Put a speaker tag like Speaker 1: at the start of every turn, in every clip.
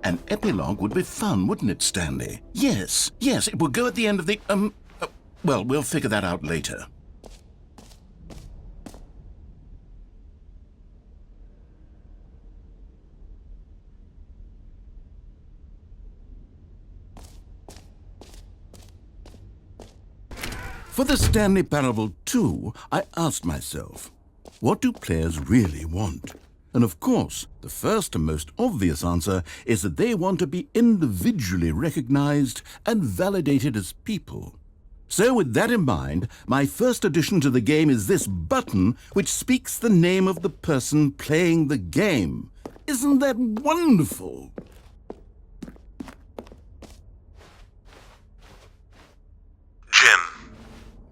Speaker 1: An epilogue would be fun, wouldn't it, Stanley? Yes, it will go at the end of the, well, we'll figure that out later. For the Stanley Parable 2, I asked myself, what do players really want? And of course, the first and most obvious answer is that they want to be individually recognized and validated as people. So with that in mind, my first addition to the game is this button which speaks the name of the person playing the game. Isn't that wonderful?
Speaker 2: Jim.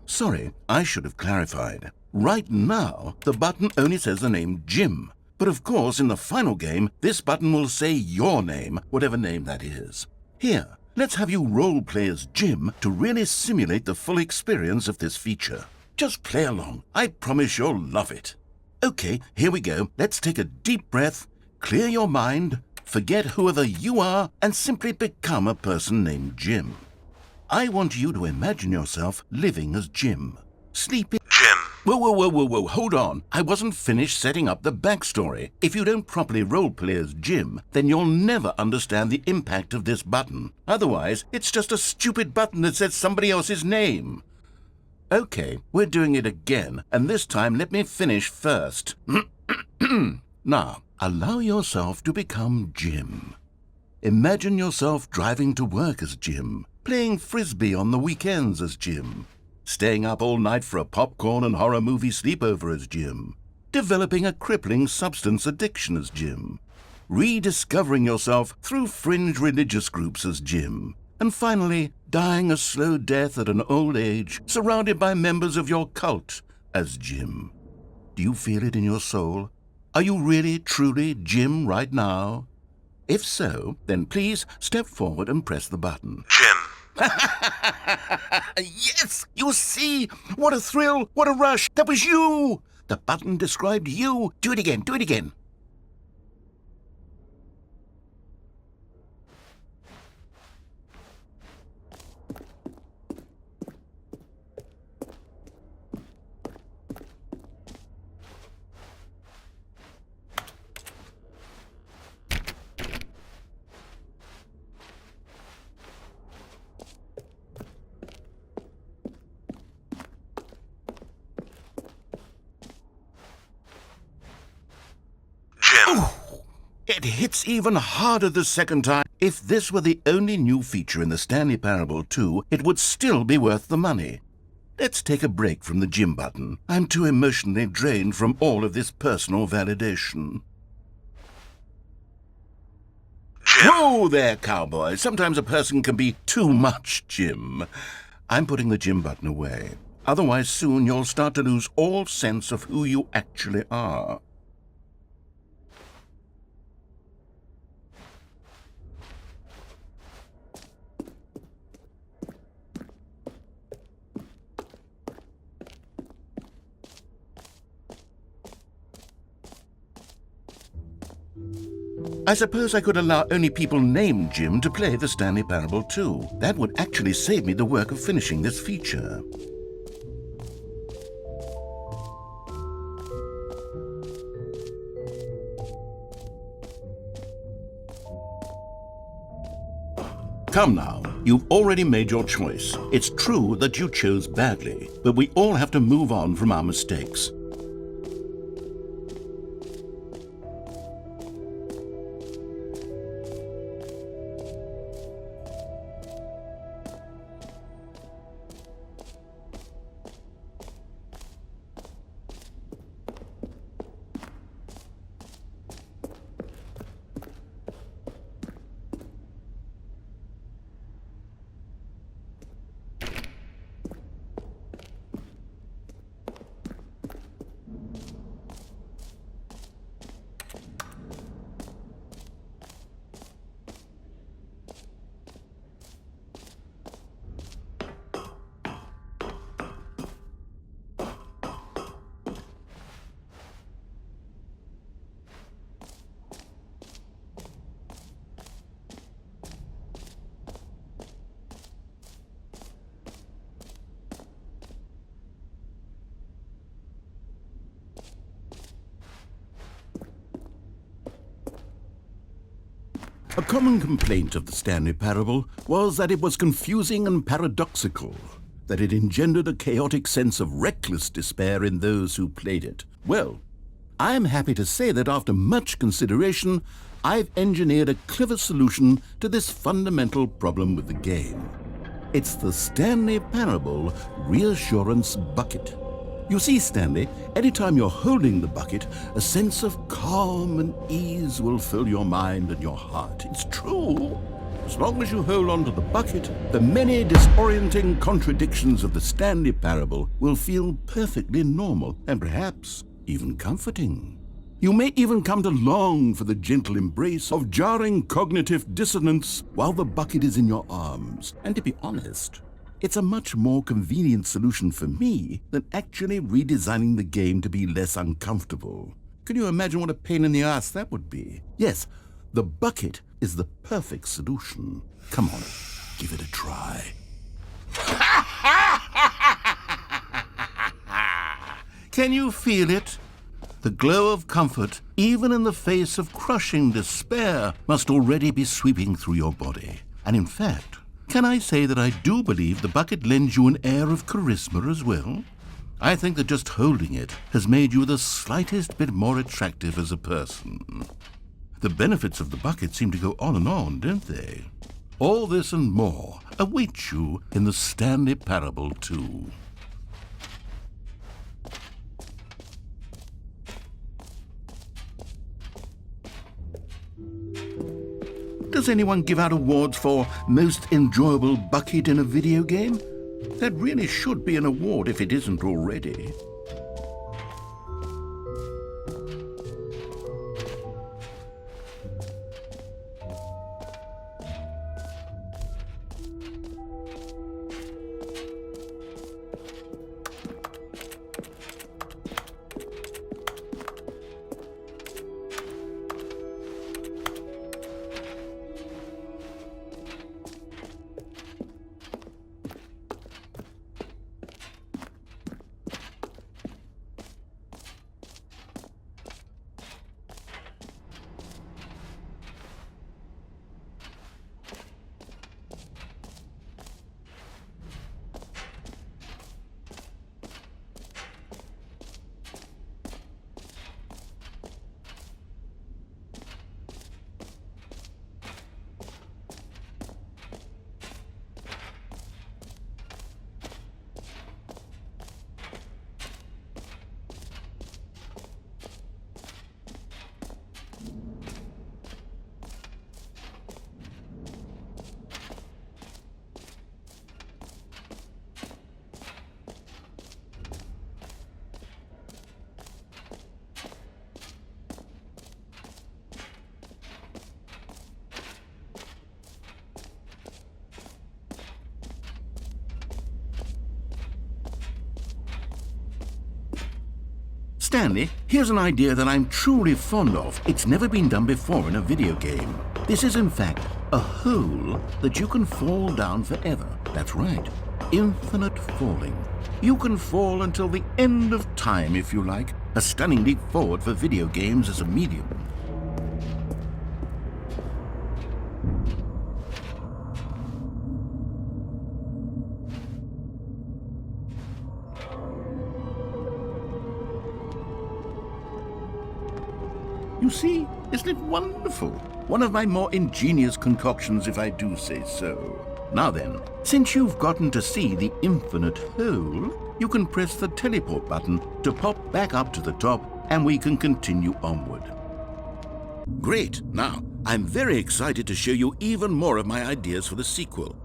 Speaker 1: Sorry, I should have clarified. Right now, the button only says the name Jim. But of course, in the final game, this button will say your name, whatever name that is. Here, let's have you role-play as Jim to really simulate the full experience of this feature. Just play along. I promise you'll love it. Okay, here we go. Let's take a deep breath, clear your mind, forget whoever you are, and simply become a person named Jim. I want you to imagine yourself living as Jim. Sleeping...
Speaker 2: Jim.
Speaker 1: Whoa, hold on. I wasn't finished setting up the backstory. If you don't properly roleplay as Jim, then you'll never understand the impact of this button. Otherwise, it's just a stupid button that says somebody else's name. Okay, we're doing it again, and this time let me finish first. Now, allow yourself to become Jim. Imagine yourself driving to work as Jim, playing frisbee on the weekends as Jim, staying up all night for a popcorn and horror movie sleepover as Jim, developing a crippling substance addiction as Jim, rediscovering yourself through fringe religious groups as Jim, and finally dying a slow death at an old age surrounded by members of your cult as Jim. Do you feel it in your soul? Are you really, truly Jim right now? If so, then please step forward and press the button.
Speaker 2: Jim.
Speaker 1: Yes! You see? What a thrill! What a rush! That was you! The button described you. Do it again, do it again. It hits even harder the second time. If this were the only new feature in the Stanley Parable 2, it would still be worth the money. Let's take a break from the Jim button. I'm too emotionally drained from all of this personal validation.
Speaker 2: Jim.
Speaker 1: Whoa there, cowboy. Sometimes a person can be too much Jim. I'm putting the Jim button away. Otherwise, soon you'll start to lose all sense of who you actually are. I suppose I could allow only people named Jim to play the Stanley Parable 2. That would actually save me the work of finishing this feature. Come now, you've already made your choice. It's true that you chose badly, but we all have to move on from our mistakes. A common complaint of the Stanley Parable was that it was confusing and paradoxical, that it engendered a chaotic sense of reckless despair in those who played it. Well, I am happy to say that after much consideration, I've engineered a clever solution to this fundamental problem with the game. It's the Stanley Parable Reassurance Bucket. You see, Stanley, anytime you're holding the bucket, a sense of calm and ease will fill your mind and your heart. It's true. As long as you hold on to the bucket, the many disorienting contradictions of the Stanley Parable will feel perfectly normal and perhaps even comforting. You may even come to long for the gentle embrace of jarring cognitive dissonance while the bucket is in your arms. And to be honest, it's a much more convenient solution for me than actually redesigning the game to be less uncomfortable. Can you imagine what a pain in the ass that would be? Yes, the bucket is the perfect solution. Come on, give it a try. Can you feel it? The glow of comfort, even in the face of crushing despair, must already be sweeping through your body. And in fact, can I say that I do believe the bucket lends you an air of charisma as well? I think that just holding it has made you the slightest bit more attractive as a person. The benefits of the bucket seem to go on and on, don't they? All this and more await you in the Stanley Parable 2. Does anyone give out awards for most enjoyable bucket in a video game? That really should be an award if it isn't already. Stanley, here's an idea that I'm truly fond of. It's never been done before in a video game. This is, in fact, a hole that you can fall down forever. That's right, infinite falling. You can fall until the end of time, if you like. A stunning leap forward for video games as a medium. You see, isn't it wonderful? One of my more ingenious concoctions, if I do say so. Now then, since you've gotten to see the infinite hole, you can press the teleport button to pop back up to the top, and we can continue onward. Great! Now, I'm very excited to show you even more of my ideas for the sequel.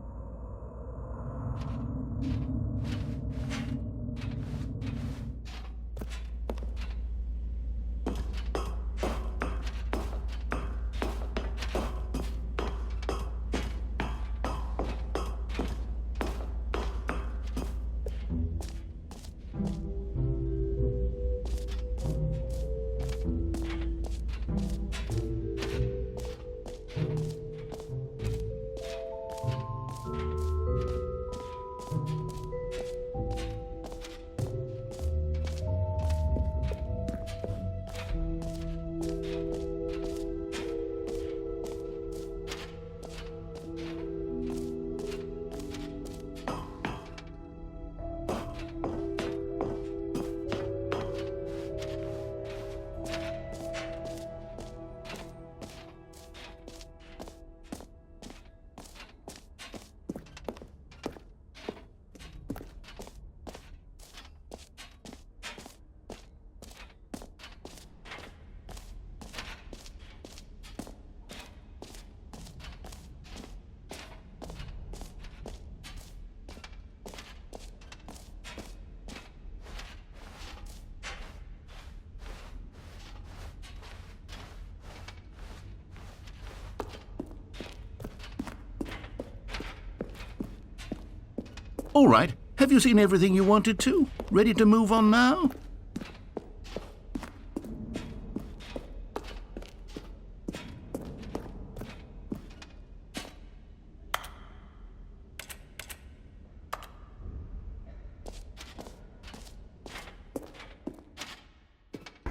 Speaker 1: All right, have you seen everything you wanted to? Ready to move on now?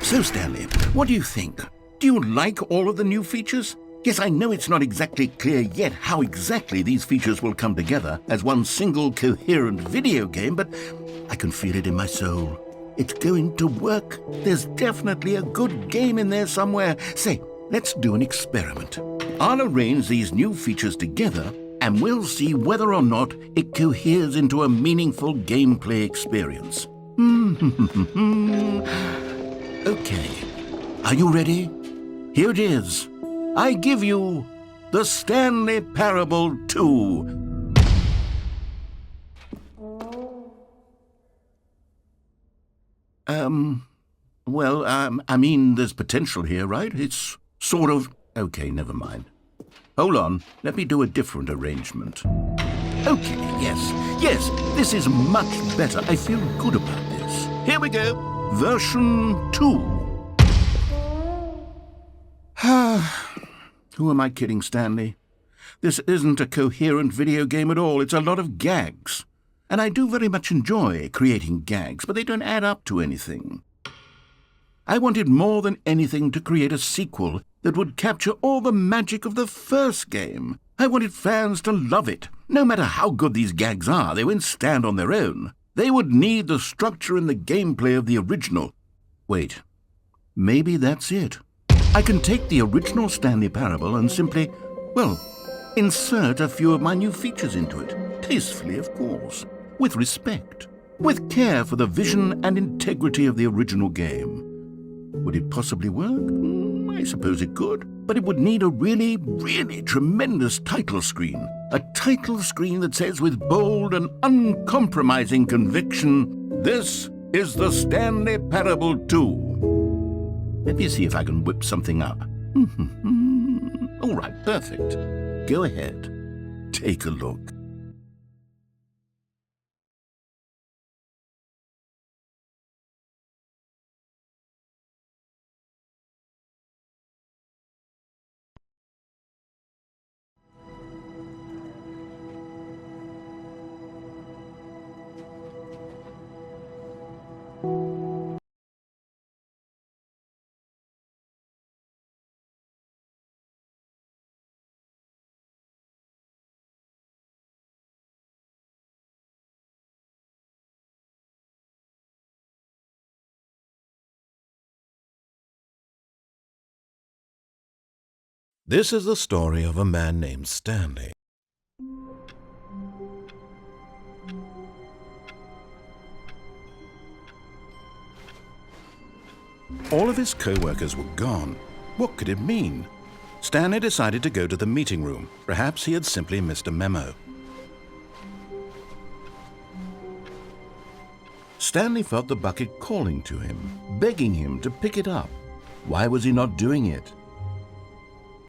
Speaker 1: So, Stanley, what do you think? Do you like all of the new features? Yes, I know it's not exactly clear yet how exactly these features will come together as one single coherent video game, but I can feel it in my soul. It's going to work. There's definitely a good game in there somewhere. Say, let's do an experiment. I'll arrange these new features together and we'll see whether or not it coheres into a meaningful gameplay experience. Okay, are you ready? Here it is. I give you the Stanley Parable 2. I mean, there's potential here, right? It's sort of... Okay, never mind. Hold on, let me do a different arrangement. Okay, yes, this is much better. I feel good about this. Here we go. Version 2. Who am I kidding, Stanley? This isn't a coherent video game at all. It's a lot of gags. And I do very much enjoy creating gags, but they don't add up to anything. I wanted more than anything to create a sequel that would capture all the magic of the first game. I wanted fans to love it. No matter how good these gags are, they won't stand on their own. They would need the structure and the gameplay of the original. Wait, maybe that's it. I can take the original Stanley Parable and simply, insert a few of my new features into it. Tastefully, of course. With respect. With care for the vision and integrity of the original game. Would it possibly work? I suppose it could. But it would need a really, really tremendous title screen. A title screen that says with bold and uncompromising conviction, "This is the Stanley Parable 2." Let me see if I can whip something up. All right, perfect. Go ahead. Take a look.
Speaker 3: This is the story of a man named Stanley. All of his co-workers were gone. What could it mean? Stanley decided to go to the meeting room. Perhaps he had simply missed a memo. Stanley felt the bucket calling to him, begging him to pick it up. Why was he not doing it?